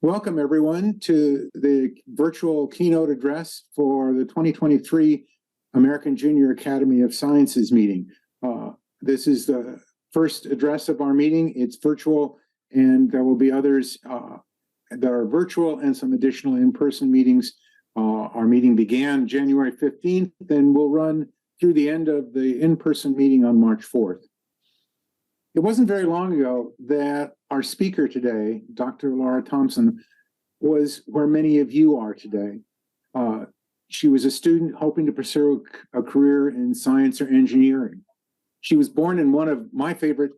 Welcome, everyone, to the virtual keynote address for the 2023 American Junior Academy of Sciences meeting. This is the first address of our meeting. It's virtual, and there will be others that are virtual and some additional in-person meetings. Our meeting began January 15th, and will run through the end of the in-person meeting on March 4th. It wasn't very long ago that our speaker today, Dr. Lara Thompson, was where many of you are today. She was a student hoping to pursue a career in science or engineering. She was born in one of my favorite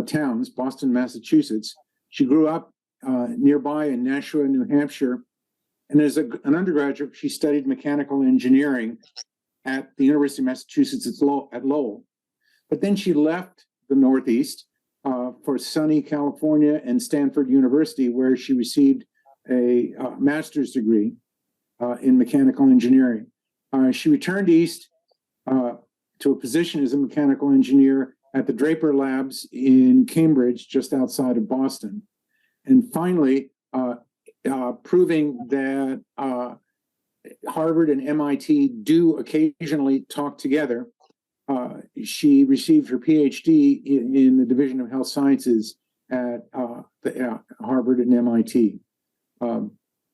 towns, Boston, Massachusetts. She grew up nearby in Nashua, New Hampshire. And as an undergraduate, she studied mechanical engineering at the University of Massachusetts at Lowell. But then she left the Northeast for sunny California and Stanford University, where she received a master's degree in mechanical engineering. She returned east to a position as a mechanical engineer at the Draper Labs in Cambridge, just outside of Boston. And finally, proving that Harvard and MIT do occasionally talk together, she received her PhD in the Division of Health Sciences at Harvard and MIT.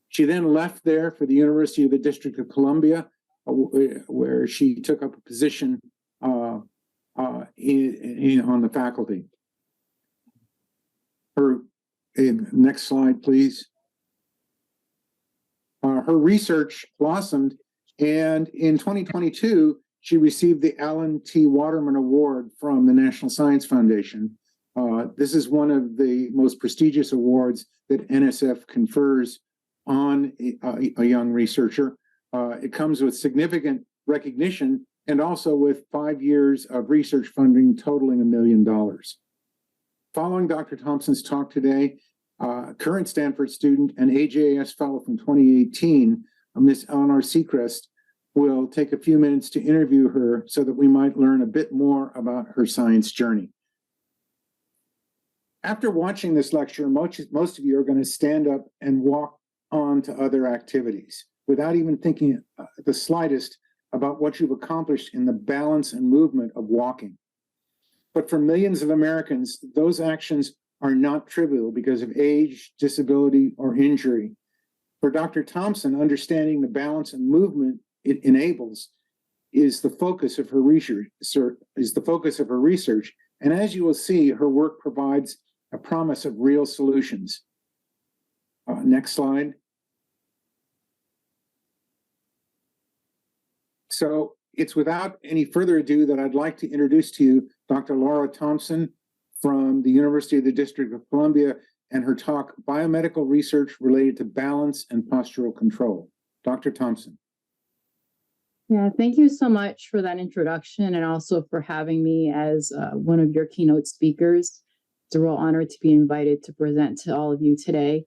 She then left there for the University of the District of Columbia, where she took up a position on the faculty. Next slide, please. Her research blossomed, and in 2022, she received the Alan T. Waterman Award from the National Science Foundation. This is one of the most prestigious awards that NSF confers on a young researcher. It comes with significant recognition and also with 5 years of research funding totaling $1 million. Following Dr. Thompson's talk today, current Stanford student and AJAS fellow from 2018, Miss Eleanor Seacrest, will take a few minutes to interview her so that we might learn a bit more about her science journey. After watching this lecture, most of you are going to stand up and walk on to other activities without even thinking the slightest about what you've accomplished in the balance and movement of walking. But for millions of Americans, those actions are not trivial because of age, disability, or injury. For Dr. Thompson, understanding the balance and movement it enables is the focus of her research. And as you will see, her work provides a promise of real solutions. Next slide. So it's without any further ado that I'd like to introduce to you Dr. Lara Thompson from the University of the District of Columbia and her talk, Biomedical Research Related to Balance and Postural Control. Dr. Thompson. Yeah, thank you so much for that introduction and also for having me as one of your keynote speakers. It's a real honor to be invited to present to all of you today.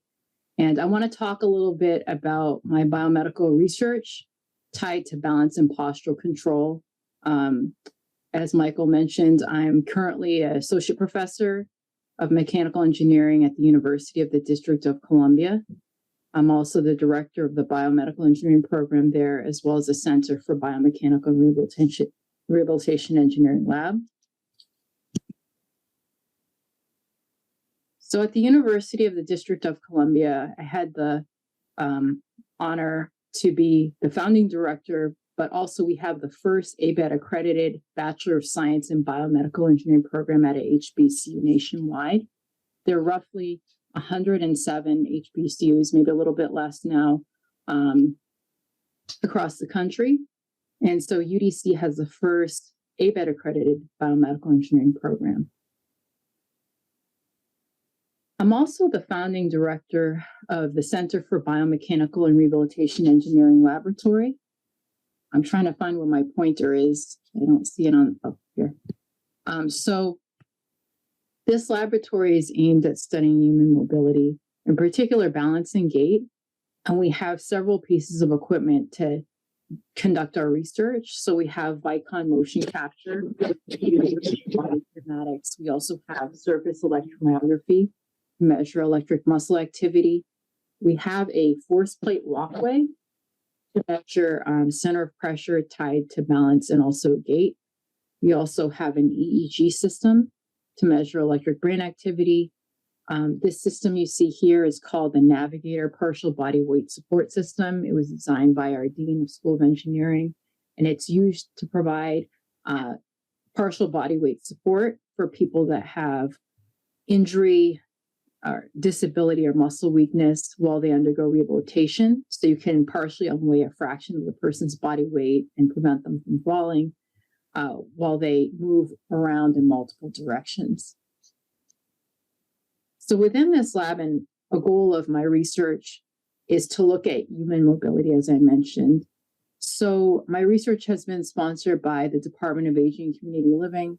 And I want to talk a little bit about my biomedical research tied to balance and postural control. As Michael mentioned, I'm currently an associate professor of mechanical engineering at the University of the District of Columbia. I'm also the director of the biomedical engineering program there, as well as the Center for Biomechanical Rehabilitation Engineering Lab. So at the University of the District of Columbia, I had the honor to be the founding director, but also we have the first ABET accredited Bachelor of Science in Biomedical Engineering program at a HBCU nationwide. There are roughly 107 HBCUs, maybe a little bit less now, across the country. And so UDC has the first ABET accredited biomedical engineering program. I'm also the founding director of the Center for Biomechanical and Rehabilitation Engineering Laboratory. I'm trying to find where my pointer is. I don't see it on up here. So this laboratory is aimed at studying human mobility, in particular balance and gait. And we have several pieces of equipment to conduct our research. So we have Vicon motion capture, body kinematics. We also have surface electromyography, measure electric muscle activity. we have a force plate walkway to measure center of pressure tied to balance and also gait. We also have an EEG system to measure electric brain activity. This system you see here is called the Navigator Partial Body Weight Support System. It was designed by our Dean of School of Engineering, and it's used to provide partial body weight support for people that have injury or disability or muscle weakness while they undergo rehabilitation. So you can partially unweigh a fraction of the person's body weight and prevent them from falling while they move around in multiple directions. So within this lab, and a goal of my research is to look at human mobility, as I mentioned. So my research has been sponsored by the Department of Aging and Community Living,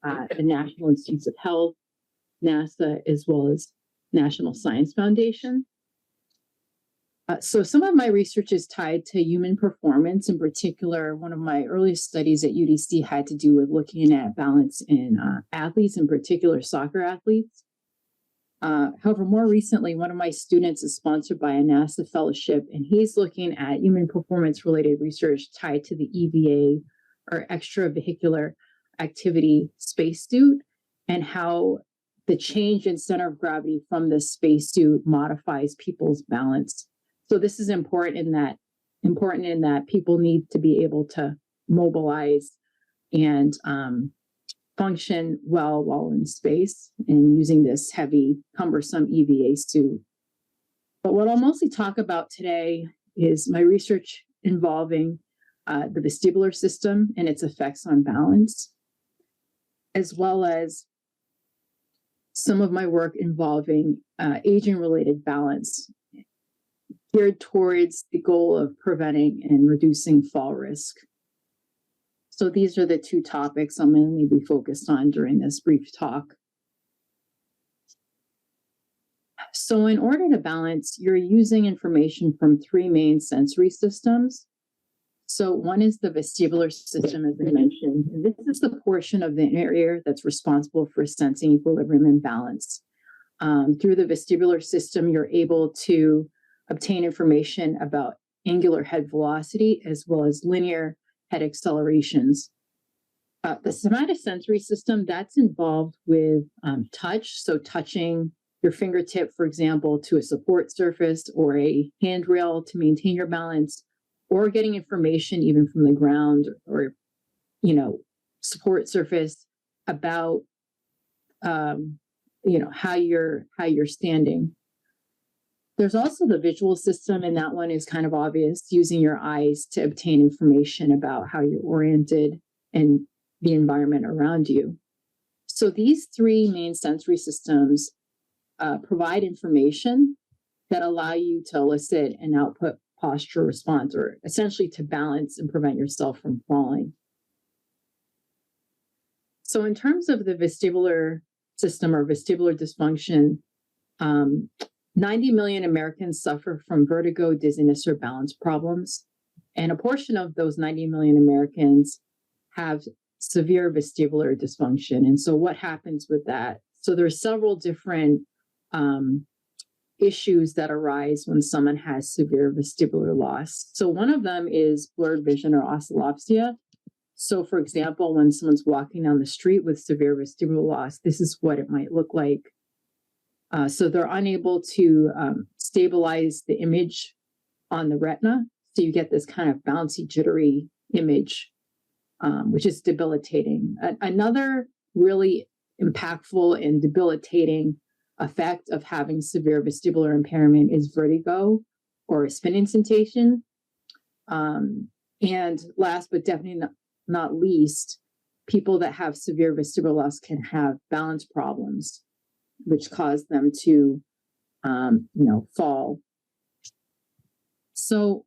the National Institutes of Health, NASA, as well as National Science Foundation. So some of my research is tied to human performance. In particular, one of my earliest studies at UDC had to do with looking at balance in athletes, in particular soccer athletes. However, more recently, one of my students is sponsored by a NASA fellowship, and he's looking at human performance-related research tied to the EVA, or extravehicular activity spacesuit, and how the change in center of gravity from the spacesuit modifies people's balance. So this is important in that people need to be able to mobilize and function well while in space and using this heavy, cumbersome EVA suit. But what I'll mostly talk about today is my research involving the vestibular system and its effects on balance, as well as some of my work involving aging-related balance, geared towards the goal of preventing and reducing fall risk. So these are the two topics I'm mainly be focused on during this brief talk. So in order to balance, you're using information from three main sensory systems. So one is the vestibular system, as I mentioned. And this is the portion of the inner ear that's responsible for sensing equilibrium and balance. Through the vestibular system, you're able to obtain information about angular head velocity as well as linear head accelerations. The somatosensory system, that's involved with touch. So touching your fingertip, for example, to a support surface or a handrail to maintain your balance, or getting information even from the ground or, support surface about, how you're standing. There's also the visual system, and that one is kind of obvious, using your eyes to obtain information about how you're oriented and the environment around you. So these three main sensory systems provide information that allow you to elicit and output posture response, or essentially to balance and prevent yourself from falling. So in terms of the vestibular system or vestibular dysfunction, 90 million Americans suffer from vertigo, dizziness, or balance problems. And a portion of those 90 million Americans have severe vestibular dysfunction. And so what happens with that? So there's several different issues that arise when someone has severe vestibular loss. So one of them is blurred vision or oscillopsia. So for example, when someone's walking down the street with severe vestibular loss, this is what it might look like. So they're unable to stabilize the image on the retina. So you get this kind of bouncy, jittery image, which is debilitating. Another really impactful and debilitating effect of having severe vestibular impairment is vertigo or spinning sensation. And last but definitely not least, people that have severe vestibular loss can have balance problems, which cause them to, fall. So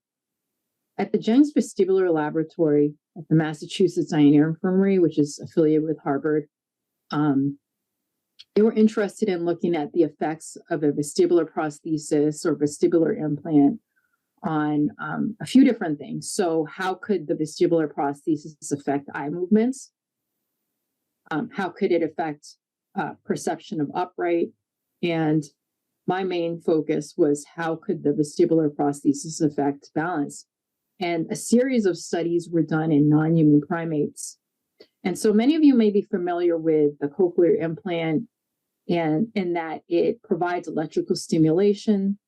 at the Jenks Vestibular Laboratory at the Massachusetts Eye and Ear Infirmary, which is affiliated with Harvard, they were interested in looking at the effects of a vestibular prosthesis or vestibular implant on a few different things. So how could the vestibular prosthesis affect eye movements? How could it affect perception of upright? And my main focus was how could the vestibular prosthesis affect balance? And a series of studies were done in non-human primates. And so many of you may be familiar with the cochlear implant, and in that it provides electrical stimulation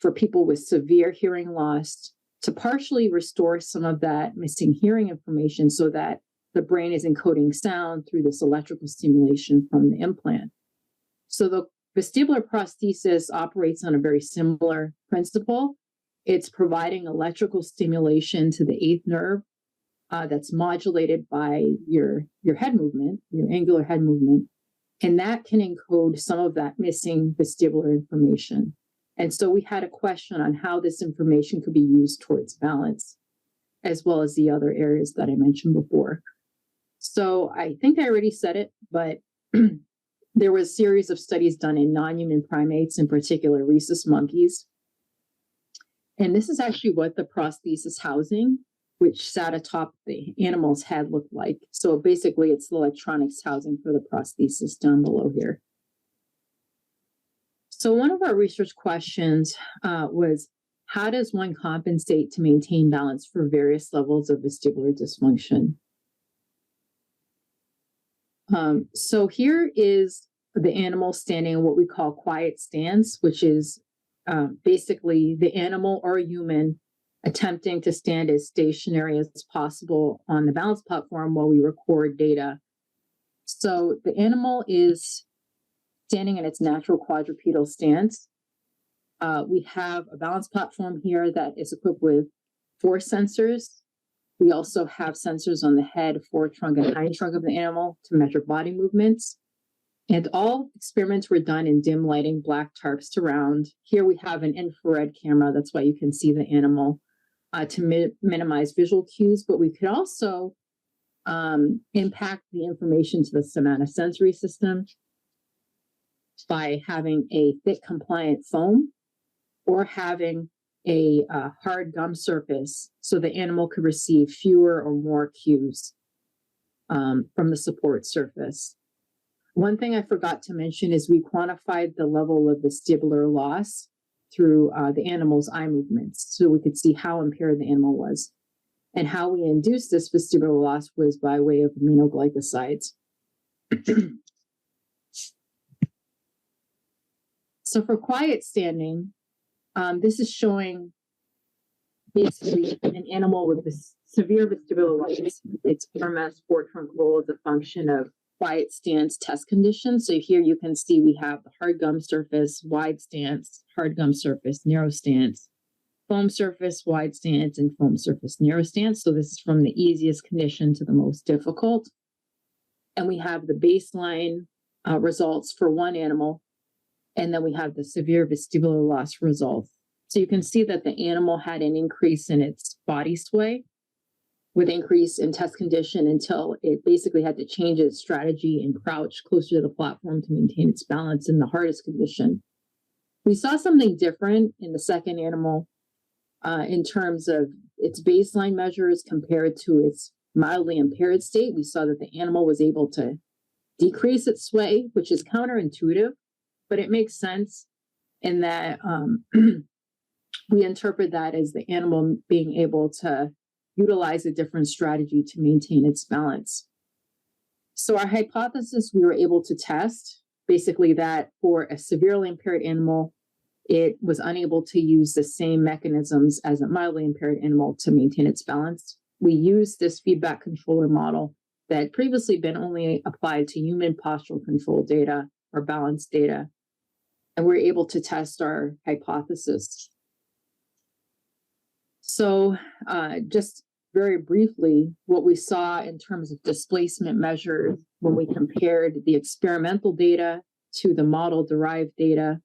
for people with severe hearing loss to partially restore some of that missing hearing information so that the brain is encoding sound through this electrical stimulation from the implant. So the vestibular prosthesis operates on a very similar principle. It's providing electrical stimulation to the eighth nerve that's modulated by your head movement, your angular head movement, and that can encode some of that missing vestibular information. And so we had a question on how this information could be used towards balance, as well as the other areas that I mentioned before. So I think I already said it, but there was a series of studies done in non-human primates, in particular rhesus monkeys. And this is actually what the prosthesis housing, which sat atop the animal's head, looked like. So basically, it's the electronics housing for the prosthesis down below here. So one of our research questions was, how does one compensate to maintain balance for various levels of vestibular dysfunction? So here is the animal standing in what we call quiet stance, which is basically the animal or human attempting to stand as stationary as possible on the balance platform while we record data. So the animal is standing in its natural quadrupedal stance. We have a balance platform here that is equipped with 4 sensors. We also have sensors on the head, foretrunk, and hind trunk of the animal to measure body movements. And all experiments were done in dim lighting, black tarps surround. Here we have an infrared camera. That's why you can see the animal to minimize visual cues. But we could also impact the information to the somatosensory system by having a thick compliant foam or having a hard gum surface so the animal could receive fewer or more cues from the support surface. One thing I forgot to mention is we quantified the level of vestibular loss through the animal's eye movements, so we could see how impaired the animal was. And how we induced this vestibular loss was by way of aminoglycosides. So for quiet standing, this is showing basically an animal with this severe vestibular loss. Its RMS foretrunk roll is a function of quiet stance test conditions. So here you can see we have the hard gum surface, wide stance, hard gum surface, narrow stance, foam surface, wide stance, and foam surface, narrow stance. So this is from the easiest condition to the most difficult. And we have the baseline results for one animal. And then we have the severe vestibular loss results. So you can see that the animal had an increase in its body sway with increase in test condition until it basically had to change its strategy and crouch closer to the platform to maintain its balance in the hardest condition. We saw something different in the second animal in terms of its baseline measures compared to its mildly impaired state. We saw that the animal was able to decrease its sway, which is counterintuitive, but it makes sense in that we interpret that as the animal being able to utilize a different strategy to maintain its balance. So our hypothesis we were able to test, basically that for a severely impaired animal, it was unable to use the same mechanisms as a mildly impaired animal to maintain its balance. We used this feedback controller model that had previously been only applied to human postural control data or balance data, and we're able to test our hypothesis. So just very briefly, what we saw in terms of displacement measures when we compared the experimental data to the model-derived data,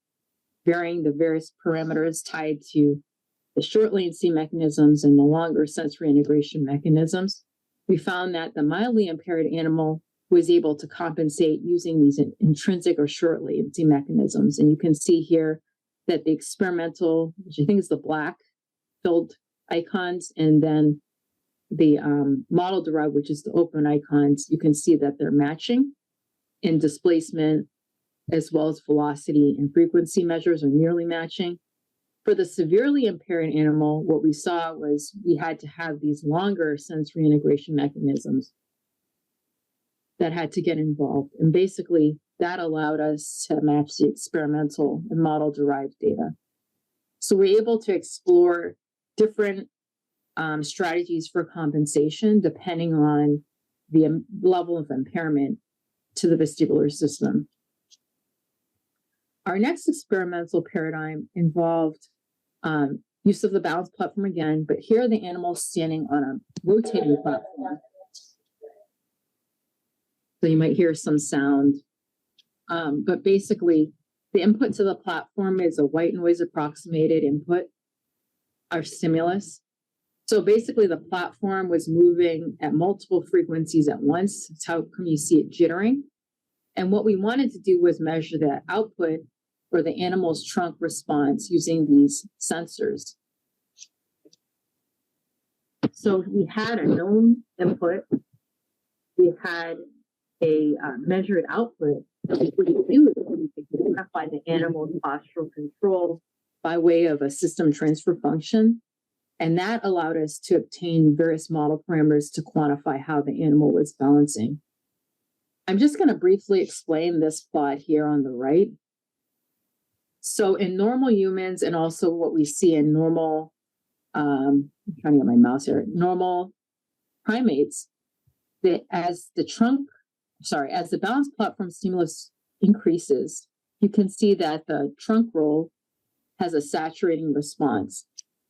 varying the various parameters tied to the short latency mechanisms and the longer sensory integration mechanisms, we found that the mildly impaired animal was able to compensate using these intrinsic or short latency mechanisms. And you can see here that the experimental, which I think is the black filled icons, and then the model derived, which is the open icons, you can see that they're matching in displacement as well as velocity and frequency measures are nearly matching. For the severely impaired animal, what we saw was we had to have these longer sensory integration mechanisms that had to get involved. And basically, that allowed us to match the experimental and model-derived data. So we're able to explore different strategies for compensation depending on the level of impairment to the vestibular system. Our next experimental paradigm involved use of the balance platform again, but here the animal standing on a rotating platform. So you might hear some sound, but basically the input to the platform is a white noise approximated input, our stimulus. So basically the platform was moving at multiple frequencies at once. That's how come you see it jittering. And what we wanted to do was measure the output or the animal's trunk response using these sensors. So we had a known input, we had a measured output. What we could do is we could identify the animal's postural control by way of a system transfer function. And that allowed us to obtain various model parameters to quantify how the animal was balancing. I'm just going to briefly explain this plot here on the right. So in normal humans, and also what we see in normal, I'm trying to get my mouse here, normal primates, that as the balance platform stimulus increases, you can see that the trunk roll has a saturating response.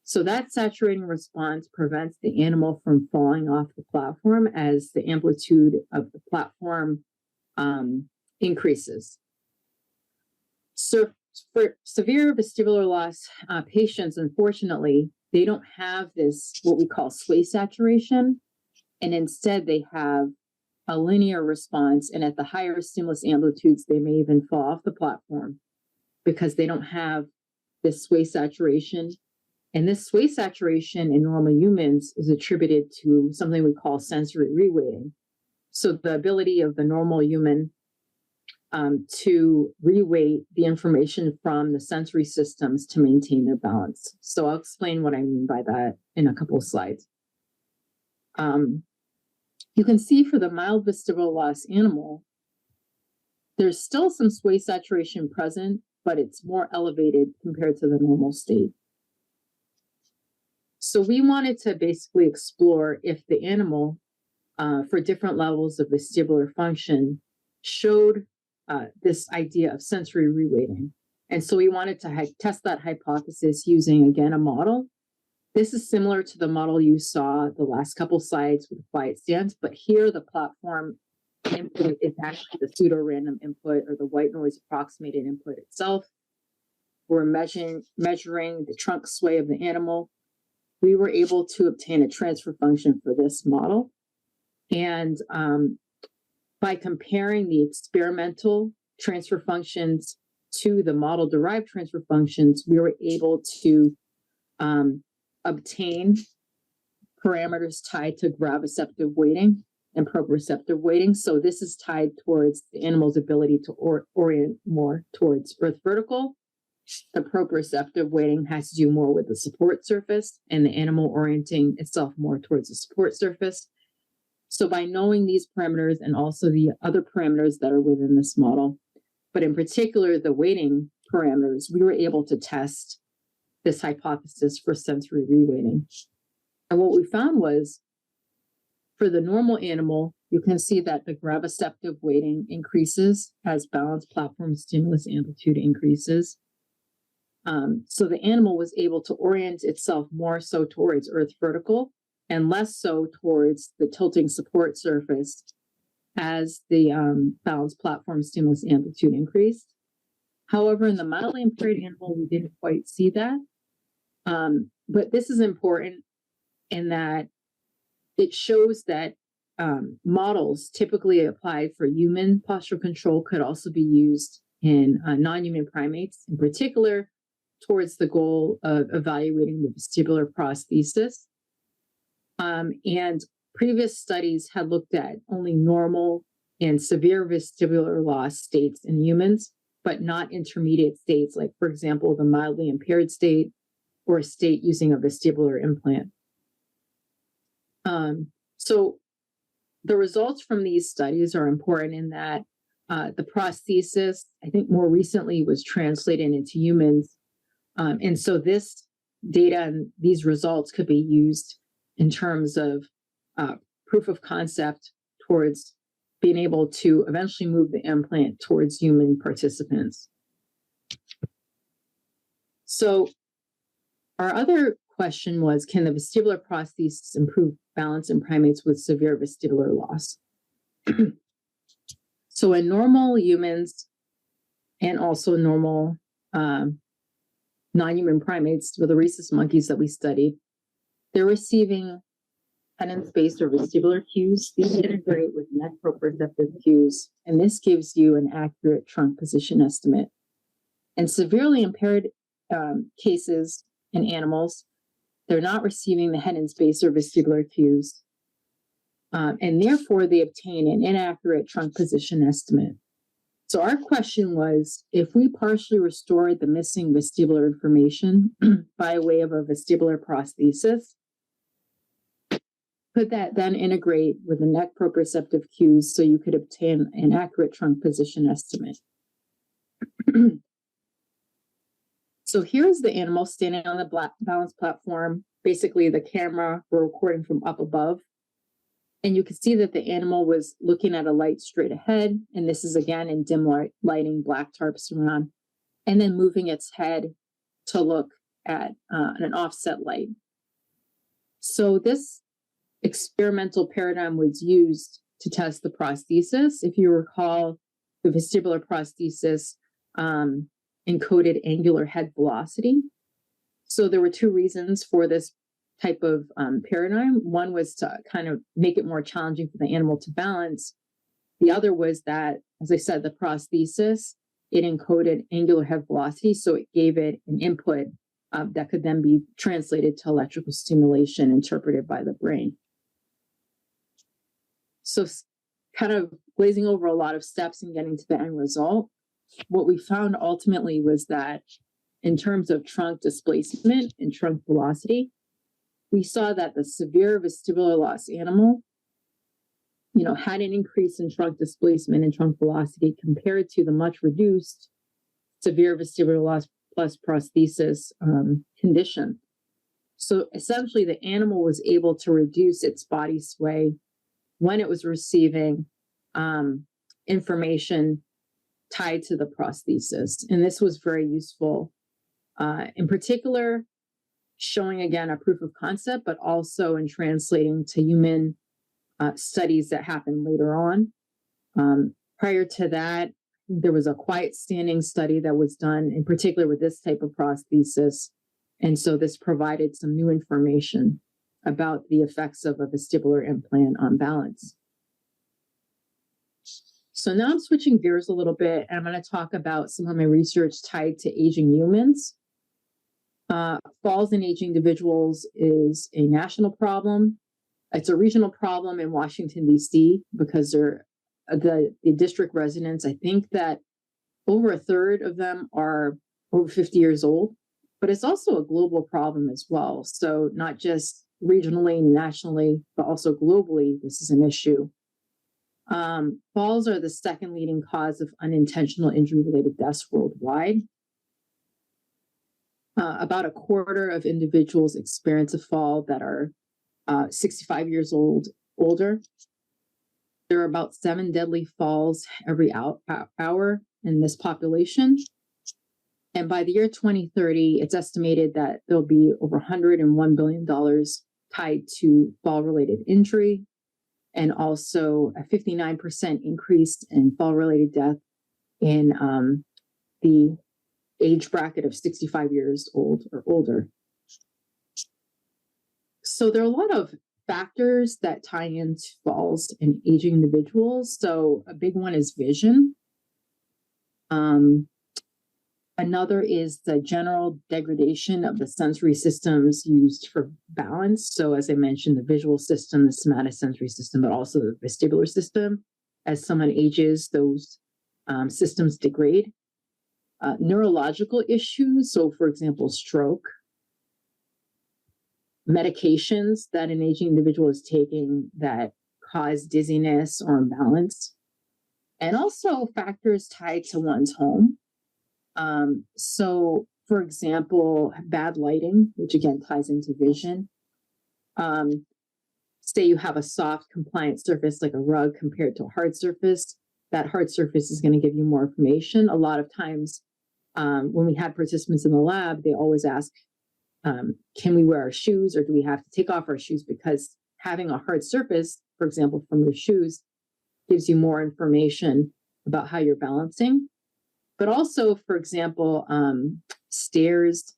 So that saturating response prevents the animal from falling off the platform as the amplitude of the platform increases. So for severe vestibular loss patients, unfortunately, they don't have this, what we call sway saturation, and instead they have a linear response, and at the higher stimulus amplitudes, they may even fall off the platform because they don't have this sway saturation. And this sway saturation in normal humans is attributed to something we call sensory reweighting. So the ability of the normal human to reweight the information from the sensory systems to maintain their balance. So I'll explain what I mean by that in a couple of slides. You can see for the mild vestibular loss animal, there's still some sway saturation present, but it's more elevated compared to the normal state. So we wanted to basically explore if the animal, for different levels of vestibular function, showed this idea of sensory reweighting. And so we wanted to test that hypothesis using, again, a model. This is similar to the model you saw the last couple slides with quiet stance, but here the platform input is actually the pseudo-random input or the white noise approximated input itself. We're measuring the trunk sway of the animal. We were able to obtain a transfer function for this model. And by comparing the experimental transfer functions to the model-derived transfer functions, we were able to obtain parameters tied to graviceptive weighting and proprioceptive weighting. So this is tied towards the animal's ability to orient more towards earth vertical. The proprioceptive weighting has to do more with the support surface, and the animal orienting itself more towards the support surface. So by knowing these parameters and also the other parameters that are within this model, but in particular the weighting parameters, we were able to test this hypothesis for sensory reweighting. And what we found was, for the normal animal, you can see that the graviceptive weighting increases as balance platform stimulus amplitude increases. So the animal was able to orient itself more so towards earth vertical and less so towards the tilting support surface as the balance platform stimulus amplitude increased. However, in the mildly impaired animal, we didn't quite see that. But this is important in that it shows that models typically applied for human postural control could also be used in non-human primates, in particular towards the goal of evaluating the vestibular prosthesis. And previous studies had looked at only normal and severe vestibular loss states in humans. but not intermediate states, like, for example, the mildly impaired state or a state using a vestibular implant. So the results from these studies are important in that the prosthesis, I think more recently, was translated into humans. And so this data and these results could be used in terms of proof of concept towards being able to eventually move the implant towards human participants. So our other question was, can the vestibular prosthesis improve balance in primates with severe vestibular loss? So in normal humans and also normal non-human primates, with the rhesus monkeys that we studied, they're receiving head and space or vestibular cues. These integrate with neck proprioceptive cues, and this gives you an accurate trunk position estimate. In severely impaired cases in animals, they're not receiving the head and space or vestibular cues, and therefore they obtain an inaccurate trunk position estimate. So our question was, if we partially restored the missing vestibular information by way of a vestibular prosthesis, could that then integrate with the neck proprioceptive cues so you could obtain an accurate trunk position estimate? So here's the animal standing on the balance platform. Basically, the camera, we're recording from up above. And you can see that the animal was looking at a light straight ahead. And this is again in dim lighting, black tarp surround, and then moving its head to look at an offset light. So this experimental paradigm was used to test the prosthesis. If you recall, the vestibular prosthesis encoded angular head velocity. So there were two reasons for this type of paradigm. One was to kind of make it more challenging for the animal to balance. The other was that, as I said, the prosthesis, it encoded angular head velocity, so it gave it an input that could then be translated to electrical stimulation interpreted by the brain. So kind of glazing over a lot of steps and getting to the end result, what we found ultimately was that in terms of trunk displacement and trunk velocity, we saw that the severe vestibular loss animal, had an increase in trunk displacement and trunk velocity compared to the much reduced severe vestibular loss plus prosthesis condition. So essentially, the animal was able to reduce its body sway when it was receiving information tied to the prosthesis. And this was very useful, in particular, showing again a proof of concept, but also in translating to human studies that happened later on. Prior to that, there was a quiet standing study that was done, in particular with this type of prosthesis. And so this provided some new information about the effects of a vestibular implant on balance. So now I'm switching gears a little bit, and I'm going to talk about some of my research tied to aging humans. Falls in aging individuals is a national problem. It's a regional problem in Washington, D.C., because the district residents, I think that over a third of them are over 50 years old, but it's also a global problem as well. So not just regionally, nationally, but also globally, this is an issue. Falls are the second leading cause of unintentional injury-related deaths worldwide. About a quarter of individuals experience a fall that are 65 years older. There are about 7 deadly falls every hour in this population. And by the year 2030, it's estimated that there'll be over $101 billion tied to fall-related injury, and also a 59% increase in fall-related death in the age bracket of 65 years old or older. So there are a lot of factors that tie into falls in aging individuals. So a big one is vision. Another is the general degradation of the sensory systems used for balance. So as I mentioned, the visual system, the somatosensory system, but also the vestibular system. As someone ages, those systems degrade. neurological issues. So, for example, stroke, medications that an aging individual is taking that cause dizziness or imbalance, and also factors tied to one's home. So, for example, bad lighting, which again ties into vision. Say you have a soft, compliant surface like a rug compared to a hard surface. That hard surface is going to give you more information. A lot of times, when we had participants in the lab, they always ask, can we wear our shoes or do we have to take off our shoes? Because having a hard surface, for example, from your shoes, gives you more information about how you're balancing. But also, for example, stairs.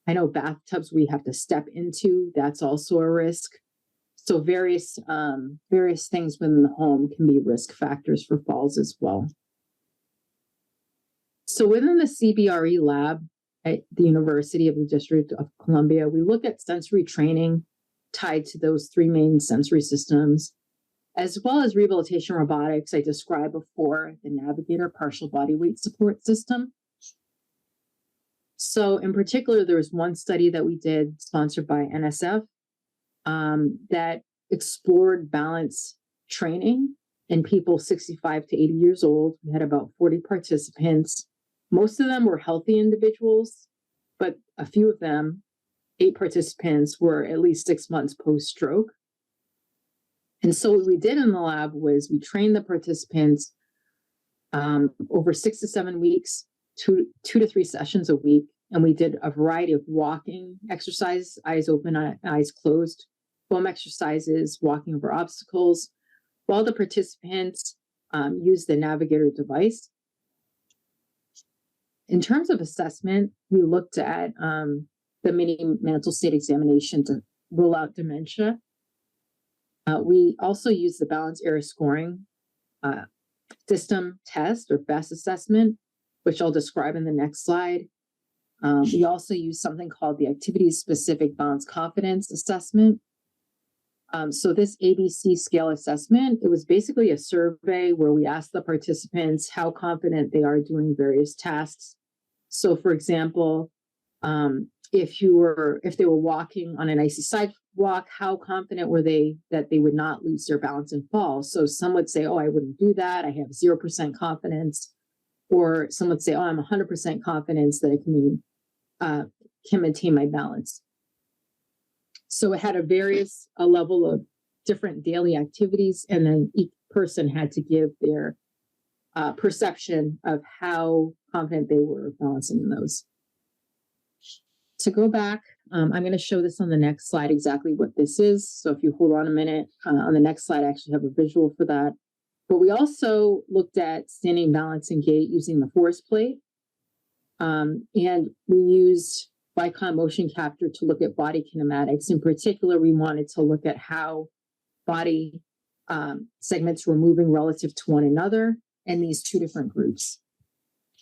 I know bathtubs we have to step into, that's also a risk. So various things within the home can be risk factors for falls as well. So within the CBRE lab at the University of the District of Columbia, we look at sensory training tied to those three main sensory systems, as well as rehabilitation robotics I described before, the Navigator partial body weight support system. So in particular, there was one study that we did sponsored by NSF that explored balance training in people 65 to 80 years old. We had about 40 participants. Most of them were healthy individuals, but a few of them, 8 participants, were at least 6 months post-stroke. And so what we did in the lab was we trained the participants over 6 to 7 weeks, 2 to 3 sessions a week. And we did a variety of walking exercises, eyes open, eyes closed, foam exercises, walking over obstacles, while the participants used the Navigator device. In terms of assessment, we looked at the mini mental state examination to rule out dementia. We also used the balance area scoring system test or BESS assessment, which I'll describe in the next slide. We also use something called the activity-specific balance confidence assessment. So this ABC scale assessment, it was basically a survey where we asked the participants how confident they are doing various tasks. So for example, if they were walking on an icy sidewalk, how confident were they that they would not lose their balance and fall? So some would say, oh, I wouldn't do that. I have 0% confidence. Or some would say, oh, I'm 100% confidence that I can maintain my balance. So it had a level of different daily activities, and then each person had to give their perception of how confident they were balancing in those. To go back, I'm going to show this on the next slide exactly what this is. So if you hold on a minute, on the next slide, I actually have a visual for that. But we also looked at standing, balance, and gait using the force plate. And we used Vicon motion capture to look at body kinematics. In particular, we wanted to look at how body segments were moving relative to one another in these two different groups.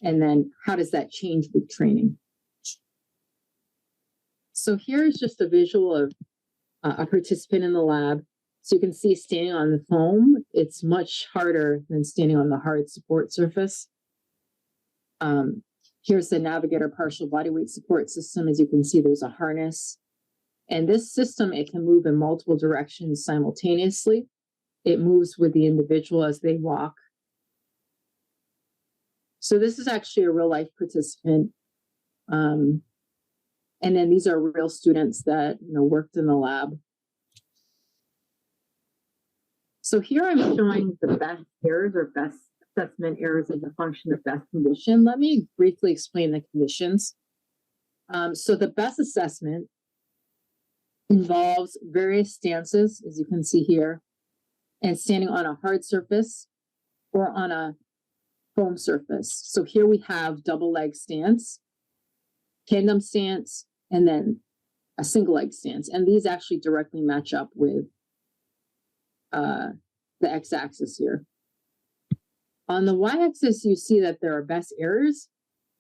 And then how does that change with training? So here's just a visual of a participant in the lab. So you can see standing on the foam, it's much harder than standing on the hard support surface. Here's the Navigator partial body weight support system. As you can see, there's a harness. And this system, it can move in multiple directions simultaneously. It moves with the individual as they walk. So this is actually a real life participant. And then these are real students that worked in the lab. So here I'm showing the best errors or best assessment errors as a function of best condition. Let me briefly explain the conditions. So the best assessment involves various stances, as you can see here, and standing on a hard surface or on a foam surface. So here we have double leg stance, tandem stance, and then a single leg stance. And these actually directly match up with the x-axis here. On the y-axis, you see that there are best errors.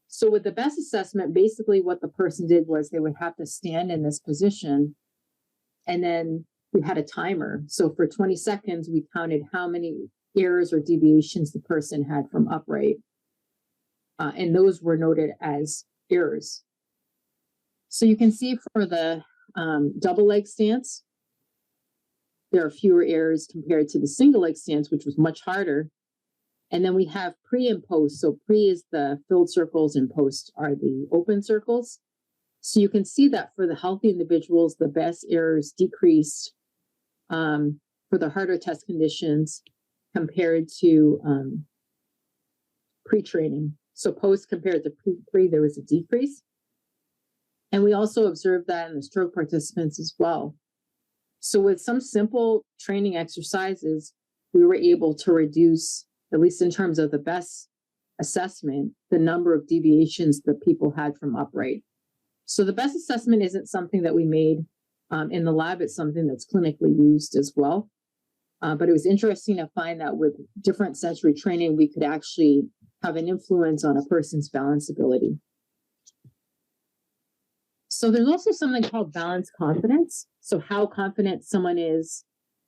So with the best assessment, basically what the person did was they would have to stand in this position, and then we had a timer. So for 20 seconds, we counted how many errors or deviations the person had from upright. and those were noted as errors. So you can see for the double leg stance, there are fewer errors compared to the single leg stance, which was much harder. And then we have pre and post. So pre is the filled circles and post are the open circles. So you can see that for the healthy individuals, the best errors decreased for the harder test conditions compared to pre-training. So post compared to pre, there was a decrease. And we also observed that in the stroke participants as well. So with some simple training exercises, we were able to reduce, at least in terms of the best assessment, the number of deviations that people had from upright. So the best assessment isn't something that we made in the lab. It's something that's clinically used as well. But it was interesting to find that with different sensory training, we could actually have an influence on a person's balance ability. So there's also something called balance confidence. So how confident someone is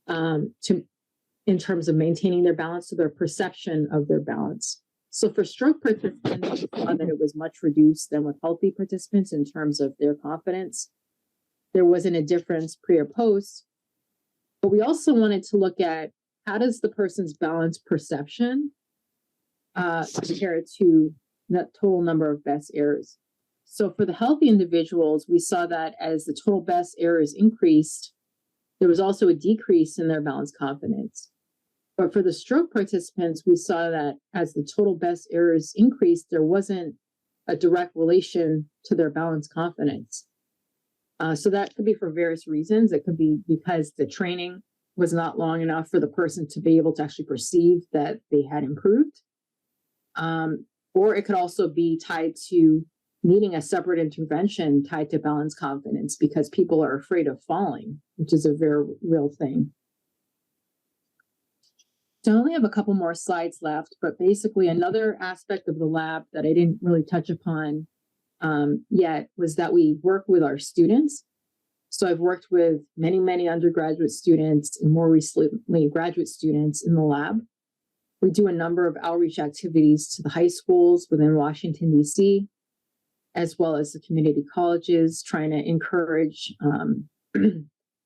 in terms of maintaining their balance, so their perception of their balance. So for stroke participants, we saw that it was much reduced than with healthy participants in terms of their confidence. There wasn't a difference pre or post, but we also wanted to look at how does the person's balance perception compare to the total number of best errors. So for the healthy individuals, we saw that as the total best errors increased, there was also a decrease in their balance confidence. But for the stroke participants, we saw that as the total best errors increased, there wasn't a direct relation to their balance confidence. So that could be for various reasons. It could be because the training was not long enough for the person to be able to actually perceive that they had improved. Or it could also be tied to needing a separate intervention tied to balance confidence because people are afraid of falling, which is a very real thing. So I only have a couple more slides left, but basically another aspect of the lab that I didn't really touch upon yet was that we work with our students. So I've worked with many undergraduate students and more recently graduate students in the lab. We do a number of outreach activities to the high schools within Washington, D.C., as well as the community colleges, trying to encourage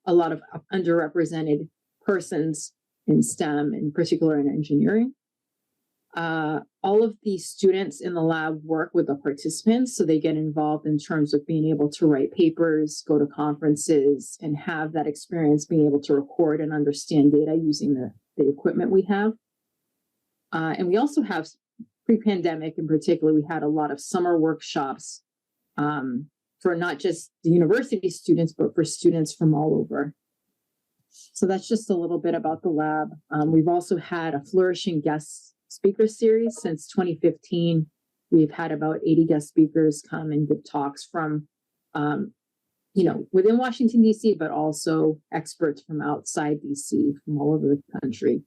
a lot of underrepresented persons in STEM, in particular in engineering. All of the students in the lab work with the participants, so they get involved in terms of being able to write papers, go to conferences, and have that experience being able to record and understand data using the equipment we have. And we also have, pre-pandemic in particular, we had a lot of summer workshops for not just the university students, but for students from all over. So that's just a little bit about the lab. We've also had a flourishing guest speaker series since 2015. We've had about 80 guest speakers come and give talks from, within Washington, D.C., but also experts from outside D.C., from all over the country.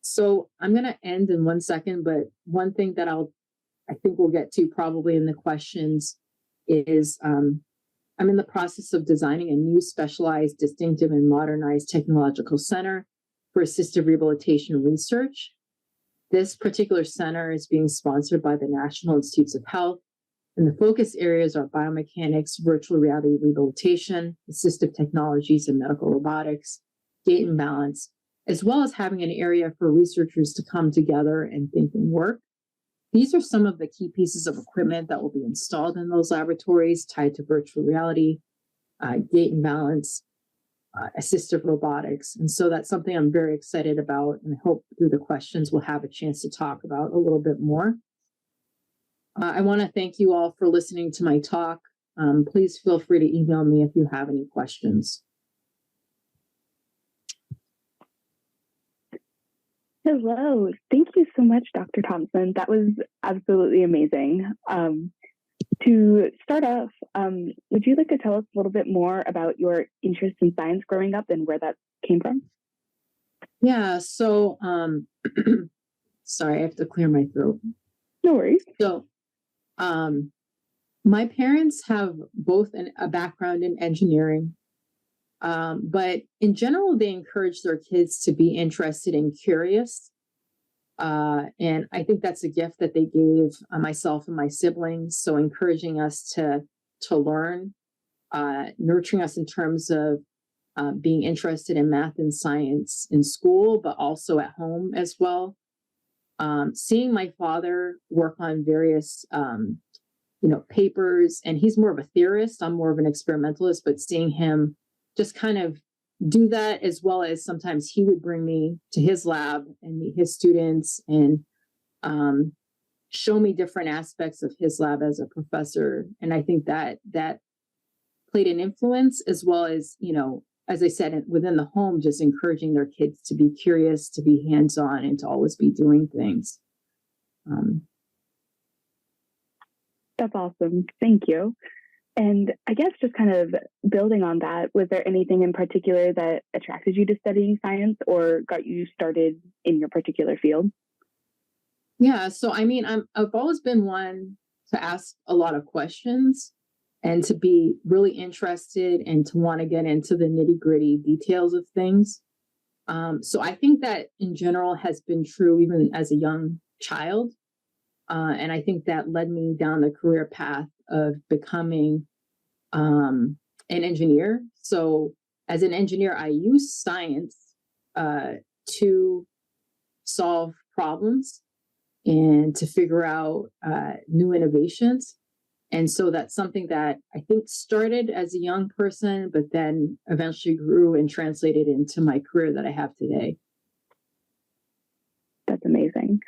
So I'm going to end in 1 second, but one thing that I think we'll get to probably in the questions is I'm in the process of designing a new specialized, distinctive, and modernized technological center for assistive rehabilitation research. This particular center is being sponsored by the National Institutes of Health, and the focus areas are biomechanics, virtual reality rehabilitation, assistive technologies, and medical robotics, gait and balance, as well as having an area for researchers to come together and think and work. These are some of the key pieces of equipment that will be installed in those laboratories tied to virtual reality, gait and balance, assistive robotics. And so that's something I'm very excited about, and I hope through the questions we'll have a chance to talk about a little bit more. I want to thank you all for listening to my talk. Please feel free to email me if you have any questions. Hello. Thank you so much, Dr. Thompson. That was absolutely amazing. To start off, would you like to tell us a little bit more about your interest in science growing up and where that came from? Yeah, so, sorry, I have to clear my throat. No worries. So, my parents have both a background in engineering, but in general, they encourage their kids to be interested and curious. And I think that's a gift that they gave myself and my siblings. So encouraging us to learn, nurturing us in terms of being interested in math and science in school, but also at home as well. Seeing my father work on various, papers, and he's more of a theorist, I'm more of an experimentalist, but seeing him just kind of do that, as well as sometimes he would bring me to his lab and meet his students and show me different aspects of his lab as a professor. And I think that played an influence, as well as, as I said, within the home, just encouraging their kids to be curious, to be hands-on, and to always be doing things. That's awesome. Thank you. And I guess just kind of building on that, was there anything in particular that attracted you to studying science or got you started in your particular field? Yeah, so I've always been one to ask a lot of questions and to be really interested and to want to get into the nitty-gritty details of things. So I think that in general has been true even as a young child. And I think that led me down the career path of becoming an engineer. So as an engineer, I use science to solve problems and to figure out new innovations. And so that's something that I think started as a young person, but then eventually grew and translated into my career that I have today. That's amazing.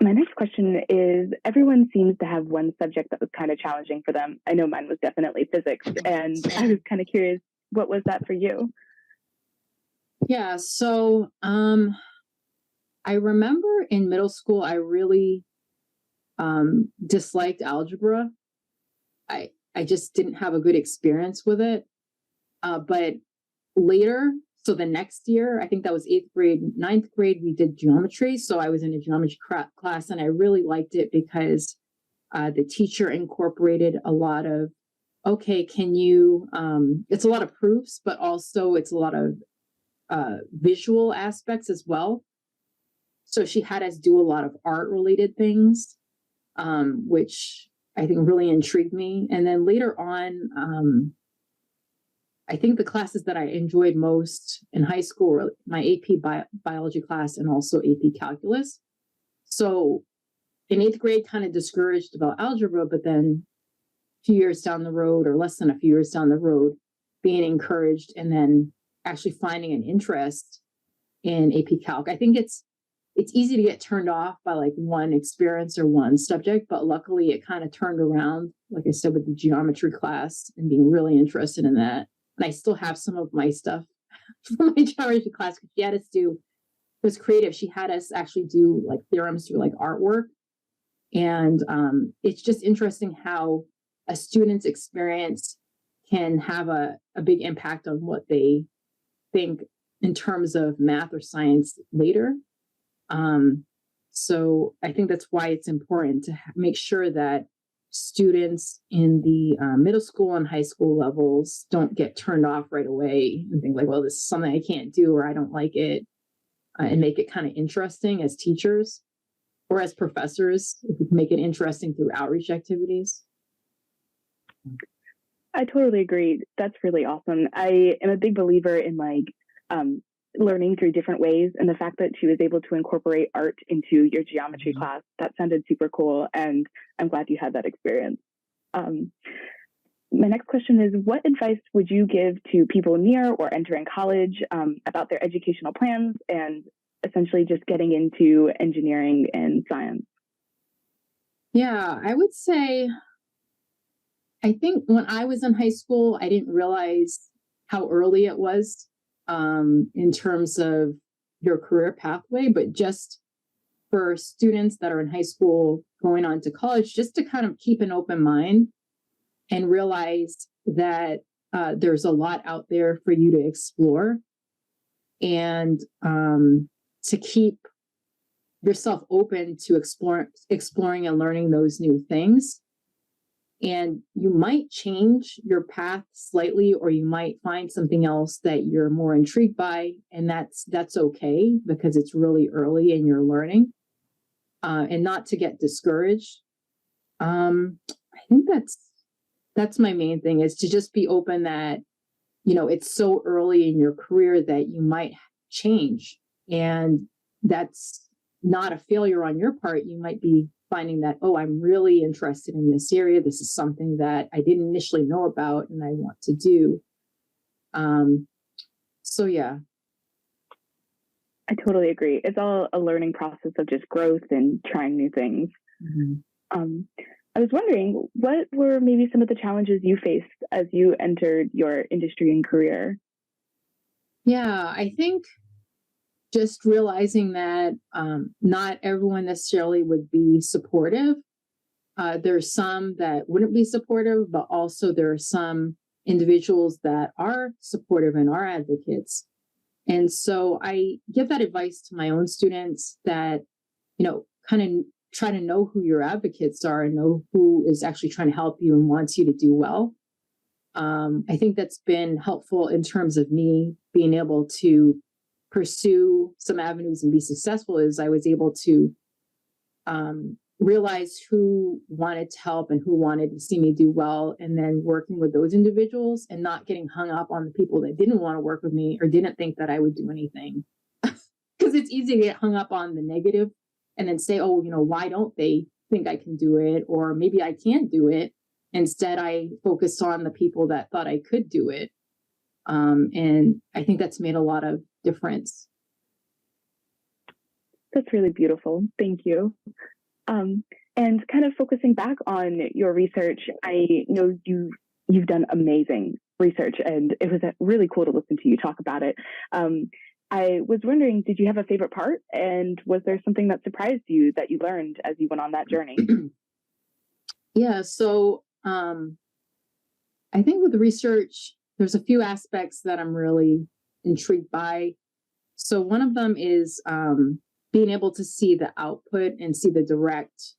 My next question is, everyone seems to have one subject that was kind of challenging for them. I know mine was definitely physics, and I was kind of curious, what was that for you? Yeah, so I remember in middle school, I really disliked algebra. I just didn't have a good experience with it. But later, so the next year, I think that was 8th grade, 9th grade, we did geometry. So I was in a geometry class, and I really liked it because the teacher incorporated a lot of, okay, can you, it's a lot of proofs, but also it's a lot of visual aspects as well. So she had us do a lot of art related things, which I think really intrigued me. And then later on, I think the classes that I enjoyed most in high school were my AP biology class and also AP calculus. So in 8th grade, kind of discouraged about algebra, but then a few years down the road, or less than a few years down the road, being encouraged and then actually finding an interest in AP Calc. I think it's easy to get turned off by like one experience or one subject, but luckily it kind of turned around, like I said, with the geometry class and being really interested in that. And I still have some of my stuff from my geometry class, because she had us do, it was creative. She had us actually do like theorems through like artwork. And it's just interesting how a student's experience can have a big impact on what they think in terms of math or science later. So I think that's why it's important to make sure that students in the middle school and high school levels don't get turned off right away and think like, well, this is something I can't do or I don't like it, and make it kind of interesting as teachers or as professors, if we can make it interesting through outreach activities. I totally agree. That's really awesome. I am a big believer in learning through different ways, and the fact that she was able to incorporate art into your geometry class, that sounded super cool, and I'm glad you had that experience. My next question is, what advice would you give to people near or entering college about their educational plans and essentially just getting into engineering and science? Yeah, I would say, I think when I was in high school, I didn't realize how early it was in terms of your career pathway, but just for students that are in high school going on to college, just to kind of keep an open mind and realize that there's a lot out there for you to explore, and to keep yourself open to exploring and learning those new things. And you might change your path slightly, or you might find something else that you're more intrigued by. And that's okay, because it's really early and you're learning, and not to get discouraged. I think that's my main thing, is to just be open that, it's so early in your career that you might change. And that's not a failure on your part. You might be finding that, oh, I'm really interested in this area. This is something that I didn't initially know about and I want to do. So yeah. I totally agree. It's all a learning process of just growth and trying new things. Mm-hmm. I was wondering, what were maybe some of the challenges you faced as you entered your industry and career? Yeah, I think just realizing that not everyone necessarily would be supportive. There's some that wouldn't be supportive, but also there are some individuals that are supportive and are advocates. And so I give that advice to my own students that, kind of try to know who your advocates are and know who is actually trying to help you and wants you to do well. I think that's been helpful in terms of me being able to pursue some avenues and be successful, is I was able to realize who wanted to help and who wanted to see me do well, and then working with those individuals and not getting hung up on the people that didn't want to work with me or didn't think that I would do anything. Because it's easy to get hung up on the negative and then say, oh, why don't they think I can do it? Or maybe I can't do it. Instead, I focused on the people that thought I could do it. And I think that's made a lot of difference. That's really beautiful. Thank you. And kind of focusing back on your research, I know you've done amazing research, and it was really cool to listen to you talk about it. I was wondering, did you have a favorite part? And was there something that surprised you that you learned as you went on that journey? Yeah, so I think with research, there's a few aspects that I'm really intrigued by. So one of them is being able to see the output and see the direct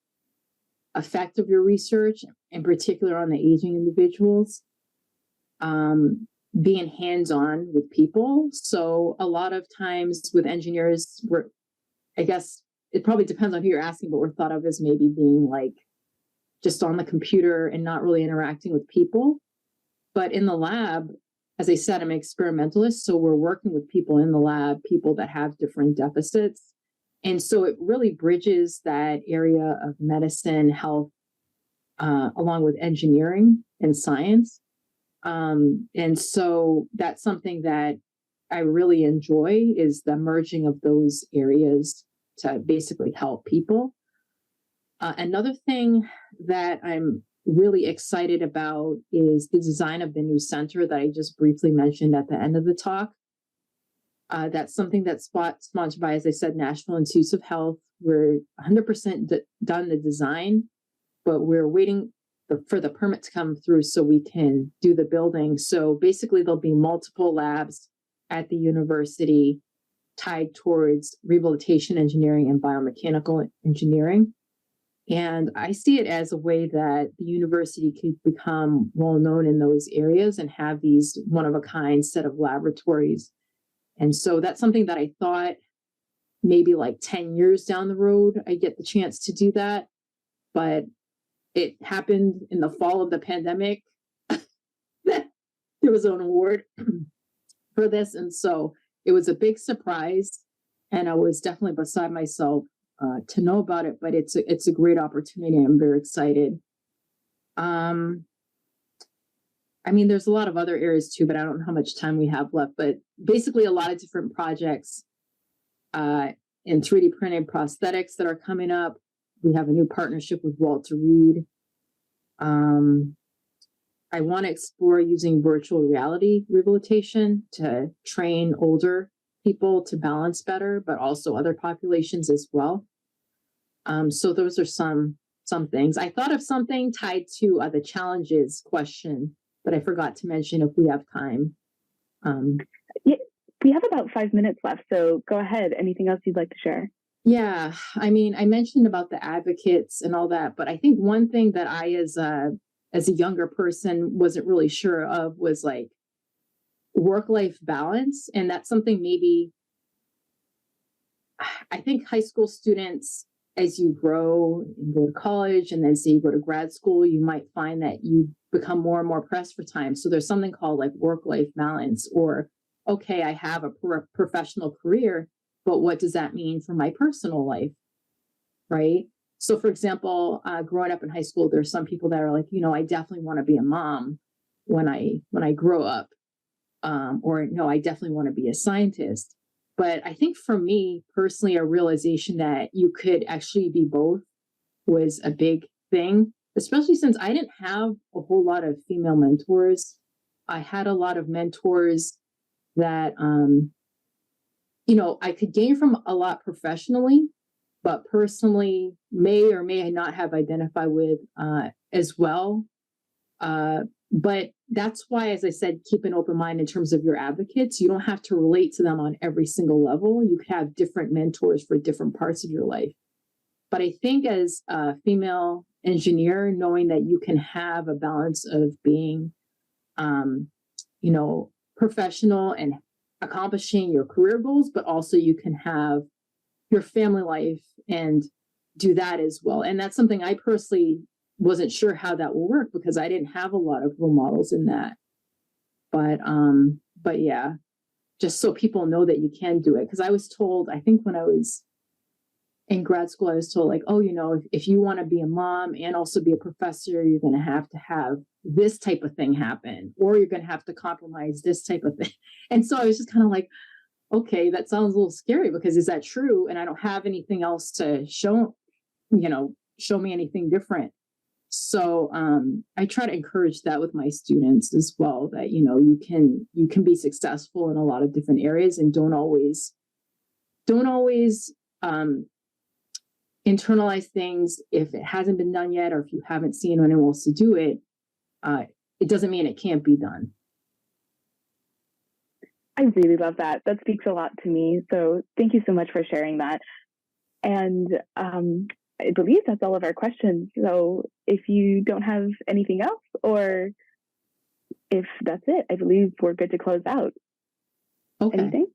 effect of your research, in particular on the aging individuals. Being hands-on with people. So a lot of times with engineers, I guess it probably depends on who you're asking, but we're thought of as maybe being like just on the computer and not really interacting with people. But in the lab, as I said, I'm an experimentalist. So we're working with people in the lab, people that have different deficits. And so it really bridges that area of medicine, health, along with engineering and science. And so that's something that I really enjoy, is the merging of those areas to basically help people. Another thing that I'm really excited about is the design of the new center that I just briefly mentioned at the end of the talk. That's something that's sponsored by, as I said, National Institutes of Health. We're 100% done the design, but we're waiting for the permit to come through so we can do the building. So basically there'll be multiple labs at the university tied towards rehabilitation engineering and biomechanical engineering. And I see it as a way that the university could become well known in those areas and have these one-of-a-kind set of laboratories. And so that's something that I thought maybe like 10 years down the road, I get the chance to do that. But it happened in the fall of the pandemic. There was an award for this. And so it was a big surprise. And I was definitely beside myself to know about it. But it's a great opportunity. I'm very excited. I mean, there's a lot of other areas too, but I don't know how much time we have left. But basically a lot of different projects in 3D printed prosthetics that are coming up. We have a new partnership with Walter Reed. I want to explore using virtual reality rehabilitation to train older people to balance better, but also other populations as well. So those are some things. I thought of something tied to the challenges question, but I forgot to mention if we have time. Yeah, we have about 5 minutes left, so go ahead. Anything else you'd like to share? Yeah, I mean, I mentioned about the advocates and all that, but I think one thing that I, as a as a younger person wasn't really sure of was like work-life balance. And that's something maybe I think high school students, as you grow and go to college and then say you go to grad school, you might find that you become more and more pressed for time. So there's something called like work-life balance, or, okay, I have a professional career, but what does that mean for my personal life? Right. So for example, growing up in high school, there's some people that are like, I definitely want to be a mom when I grow up. Or no, I definitely want to be a scientist. But I think for me personally, a realization that you could actually be both was a big thing, especially since I didn't have a whole lot of female mentors. I had a lot of mentors that, I could gain from a lot professionally, but personally may or may not have identified with as well. But that's why, as I said, keep an open mind in terms of your advocates. You don't have to relate to them on every single level. You could have different mentors for different parts of your life. But I think as a female engineer, knowing that you can have a balance of being, professional and accomplishing your career goals, but also you can have your family life and do that as well. And that's something I personally wasn't sure how that will work because I didn't have a lot of role models in that. But yeah, just so people know that you can do it. Because I was told, I think when I was in grad school, I was told like, oh, if you want to be a mom and also be a professor, you're going to have this type of thing happen, or you're going to have to compromise this type of thing. And so I was just kind of like, okay, that sounds a little scary because is that true? And I don't have anything else to show me anything different. So I try to encourage that with my students as well, that, you can be successful in a lot of different areas and don't always internalize things if it hasn't been done yet, or if you haven't seen anyone else to do it. It doesn't mean it can't be done. I really love that. That speaks a lot to me. So thank you so much for sharing that. And I believe that's all of our questions. So if you don't have anything else, or if that's it, I believe we're good to close out. Okay. Anything?